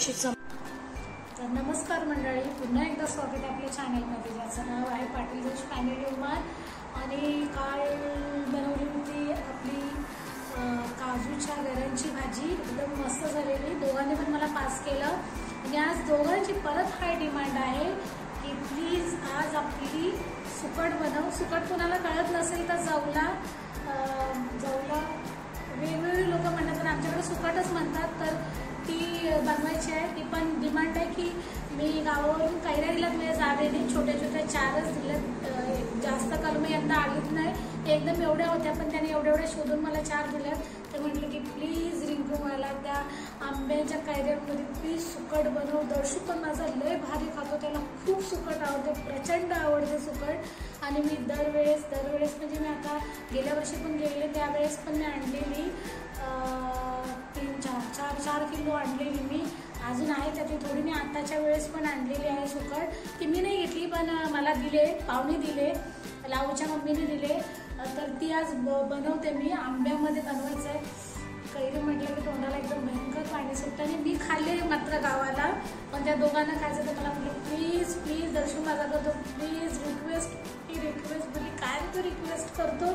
थोडीशी तर नमस्कार मंडळी, पुन्हा एकदा स्वागत आहे आपल्या चॅनलमध्ये, ज्याचं नाव आहे पाटील जोश फॅमिली उमान. आणि काल बनवली होती आपली काजूच्या गऱ्यांची भाजी, एकदम मस्त झालेली. दोघांनी पण मला पास केलं. आणि आज दोघांची परत हाय डिमांड आहे की प्लीज आज आपली सुकट बनव. सुकट कोणाला कळत नसेल तर जवला वेगवेगळे लोक म्हणतात, पण आमच्याकडे सुकटच म्हणतात. तर ती बनवायची आहे. ती पण डिमांड आहे की मी गावावरून कैऱ्या दिल्यात, म्हणजे जावेने छोट्या छोट्या 4च दिल्यात. जास्त कलमे यंदा आलीच नाही, एकदम एवढ्या होत्या, पण त्याने एवढ्या शोधून मला 4 दिल्यात. तर म्हटलं की प्लीज रिंकू मला त्या आंब्याच्या कैऱ्यांमध्ये प्लीज सुकट बनव. दर्शू पण माझा लय भारी खातो, त्याला खूप सुकट आवडते, प्रचंड आवडते सुकट. आणि मी दरवेळेस म्हणजे मी आता गेल्या वर्षी पण गेले, त्यावेळेस पण मी आणलेली 4 किलो आणलेली मी. अजून आहे त्यातली थोडी मी आताच्या वेळेस पण आणलेली आहे सुकट. ती मी नाही घेतली, पण मला दिले, पाहुणे दिले, लाऊच्या मम्मीने दिले. तर ती आज बनवते मी. आंब्यामध्ये बनवायचं आहे. कैरी म्हटलं की तोंडाला एकदम भयंकर पाणी सुटतं. आणि मी खाल्ले मात्र गावाला, पण त्या दोघांना खायचं. तर मला म्हटलं प्लीज दर्शू माझा करतो, प्लीज रिक्वेस्ट म्हणजे काय तो रिक्वेस्ट करतो.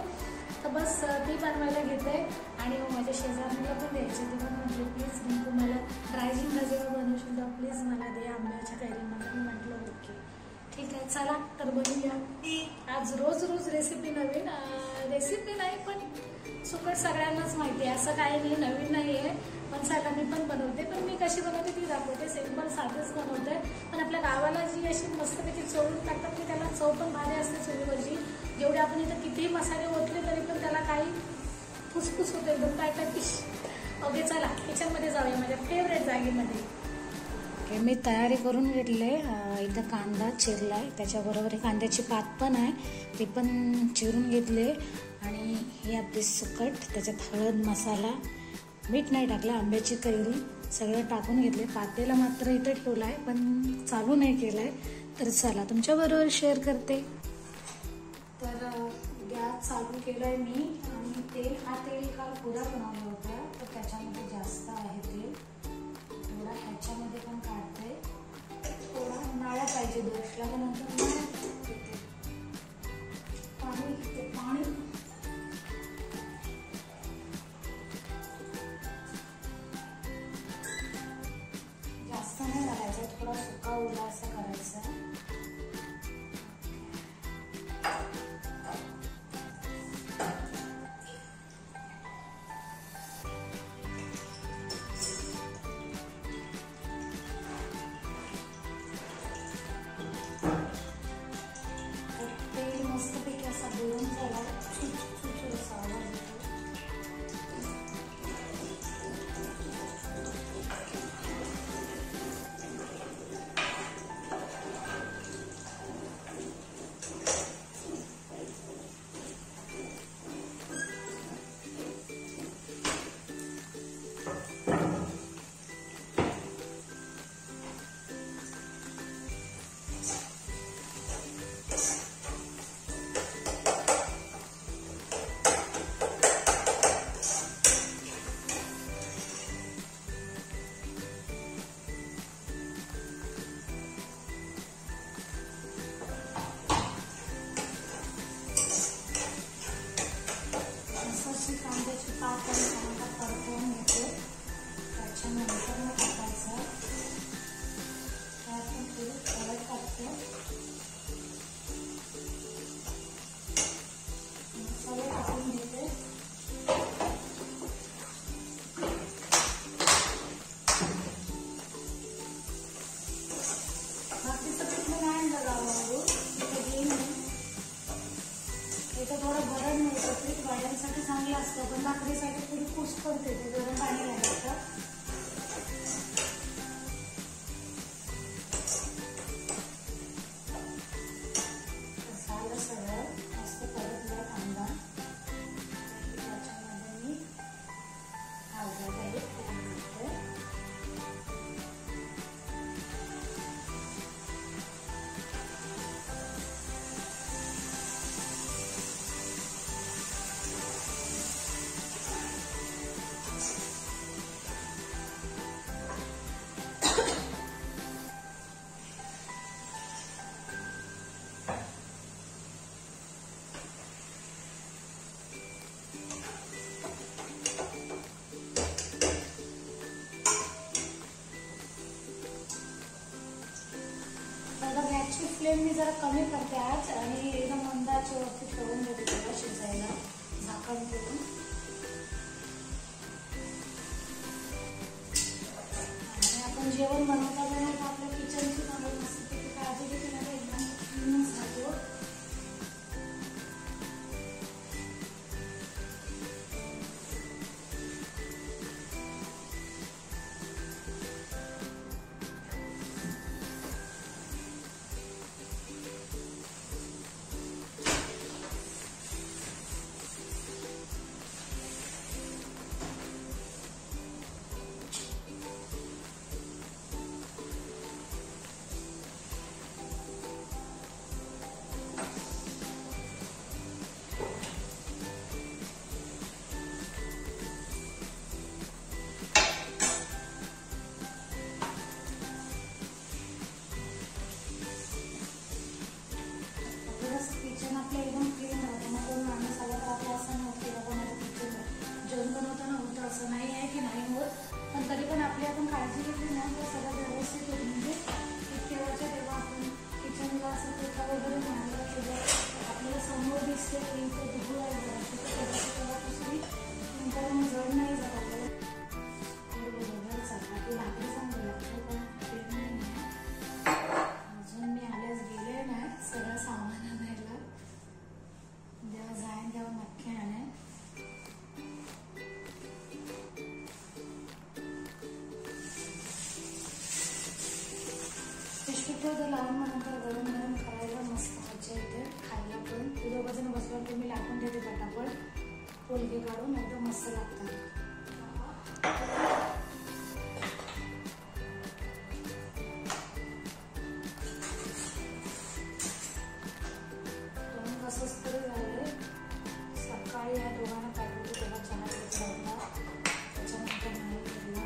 तर बस ती बनवायला घेते. आणि माझ्या शेजाऱ्यांना पण द्यायचे. ते पण म्हटले प्लीज रिंकू मला ड्रायजिंगला जेव्हा बनवशील तर प्लीज मला दे आंब्याच्या कैरीमध्ये. मी म्हटलं ओके ठीक आहे, चला तर बनवूया. आज रोज रेसिपी नवीन, रेसिपी नाही पण सुकट सगळ्यांनाच माहिती आहे, असं काही नाही, नवीन नाही आहे. पण चला मी पण बनवते, पण मी कशी बनवते ती दाखवते. सिंपल साधेच बनवते, पण आपल्या गावाला जी अशी मस्तपैकी चोळून टाकतात की त्याला चव पण भारी असते चुलीवरची. जेवढे आपण इथं कितीही मसाले ओतले तरी पण त्याला काही फुसफुस होते, एकदम काय फिश. ओके चला किचनमध्ये जाऊया, माझ्या फेवरेट जागेमध्ये. ओके, मी तयारी करून घेतले. इथं कांदा चिरलाय, त्याच्याबरोबर कांद्याची पात पण आहे, ती पण चिरून घेतले. आणि ही आपली सुकट, त्याच्यात हळद, मसाला, मीठ नाही टाकलं, आंब्याची कैरी सगळं टाकून घेतले. पातेला मात्र इथं ठेवला आहे, पण चालू नाही केलं आहे. तर चला तुमच्याबरोबर शेअर करते. तर गॅस चालू केलं आहे मी. आणि तेल काल पुरा बनवला होता, तर त्याच्यामध्ये जास्त आहे तेल. थोडा ह्याच्यामध्ये पण काढते, थोडा नाळा पाहिजे दोषला, नंतर पाणी जास्त नाही घालायचं, थोडा सुका ओला असं करायचं. तेल मस्तपैकी असा गरम झाला, छुट असा आवाज येतो. कांद्याची पात आणि टमाटा परतवून घेते. त्याच्यानंतर मग टाकायचं, त्यात थोडी हळद टाकते, मसाले टाकून घेते. बाकीचं पिठलं नाही आणलं गावावरून, इथं घेईन मी. इथं थोडं भरण मिळतं, पीठ भाज्यांसाठी चांगलं असतं, पण भाकरीसाठी थोडी कुस पडते, ते गरम पाणी घालायचं. झालं सगळं मस्त परतलं कांदा. त्याच्यामध्ये मी हळद घालते. जरा कमी करते आज आणि एकदम मंदाच्या वरती ठेवून देते त्याला शिजायला झाकण ठेवून. आणि आपण जेवण बनवता आपल्या किचनची मस्तपैकी काळजी घेतली ना एकदम क्लीनच राहतो. किचन आपलं एकदम क्लीन राहतं. मग कोण माणूस आला तर आपलं असं नव्हतं की बाबा माझं किचन जेवण बनवताना होतं असं नाही आहे की नाही होत. पण तरी पण आपली आपण काळजी घेतली ना तर सगळं व्यवस्थित होतं. म्हणजे तेव्हाच्या तेव्हा आपण किचनला असं पेटा वगैरे मांडलं केलं आपल्याला समोर दिसते की इथं धुळं आहे जरा तिथं तेव्हापासून नंतर मग जड नाही जात आपल्याला. बरोबर चालला की लागली चांगली लागते पण ते नाही अजून मी आल्यास गेले नाही सगळं सामान आणायला. जेव्हा जाईन तेव्हा नक्की आणेन. पिशवीत लावून मग नंतर गरम गरम करायला मस्त मजा येते खायला पण. दोघंजण बसल्यावर तुम्ही लाटून देते पटापट पोलके काढून एकदम मस्त लागतात. असंच तरी झालंय. सकाळी या दोघांना काढलं तेव्हा चहा घेतला होता त्याच्यानंतर नाही घेतला.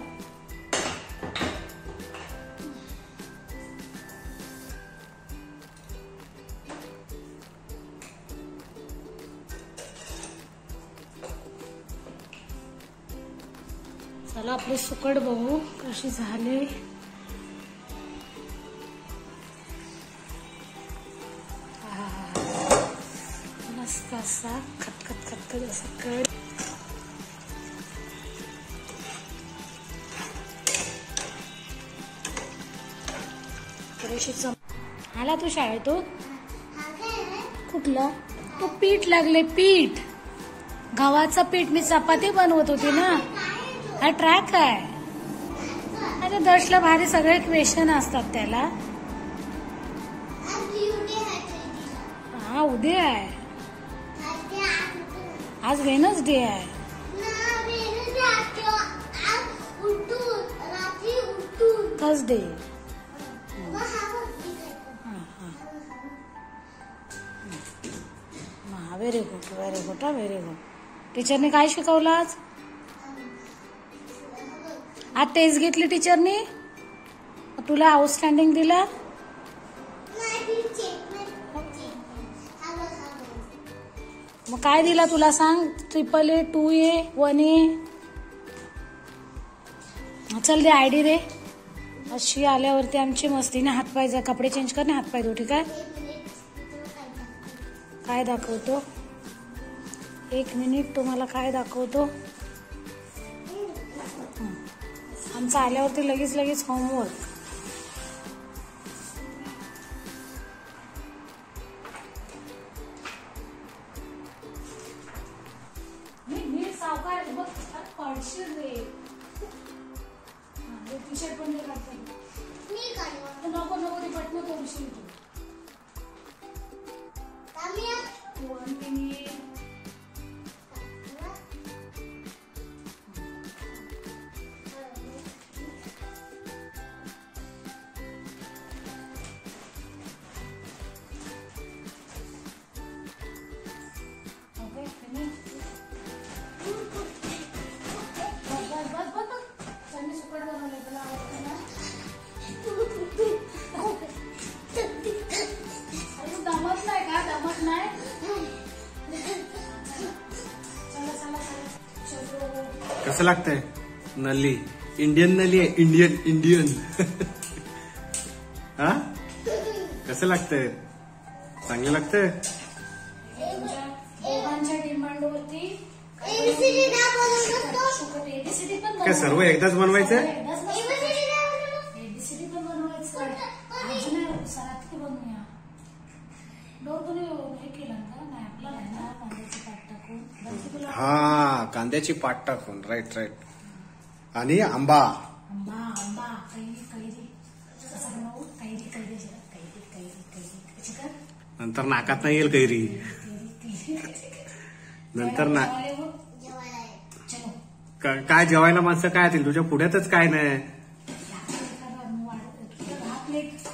चला आपली सुकट बघू कशी झाली. मस्त असा खतखत खतखत असं कट. आला तू शाळेतून कुठलं तू पीठ लागले पीठ गव्हाचं पीठ मी चपाती बनवत होती ना. हा ट्रॅक आहे. अरे दर्शला भारी सगळे क्वेश्चन असतात त्याला. हा उद्या आहे. आज वेनसडे आहे. Thursday. Very good very good very good. टीचरने काय शिकवलं आज? आज टेस्ट घेतली टीचरनी तुला आउटस्टँडिंग दिला. मग काय दिला तुला सांग? 888, 2A, 1A. चल दे आयडी दे. अशी आल्यावरती आमची मस्तीने हातपाय कपडे चेंज करणे हातपाय धुऊ. ठीक आहे. काय दाखवतो 1 मिनिट तुम्हाला काय दाखवतो. आमचं आल्यावरती लगेच होमवर्क. सावकार बघ पडशील रे. टी शर्ट पण नको नको ती पटणं तोडशील तू. 1 मिनिट. कसं लागतंय? नली इंडियन नली आहे. इंडियन हा कसं लागतंय? चांगलं लागतंय. तुमच्या दोघांच्या डिमांडवरती ABCD पण काय सर्व एकदाच बनवायचं? एबीसीडी पण बनवायचं. अजून सरात बनवूया. डोरबुनी हे केलं का नाही आपला नाही ना कांद्याची पात टाकून. हा कांद्याची पात टाकून. Right right. आणि आंबा आंबा आंबा कैरी कैरी कसं बनवू. कैरी कैरी कैरी कैरी कैरी चिकन नंतर नाकात नाही येईल कैरी. नंतर ना काय जेवायला माणसं काय येतील तुझ्या पुढ्यातच काय नाही. प्लेट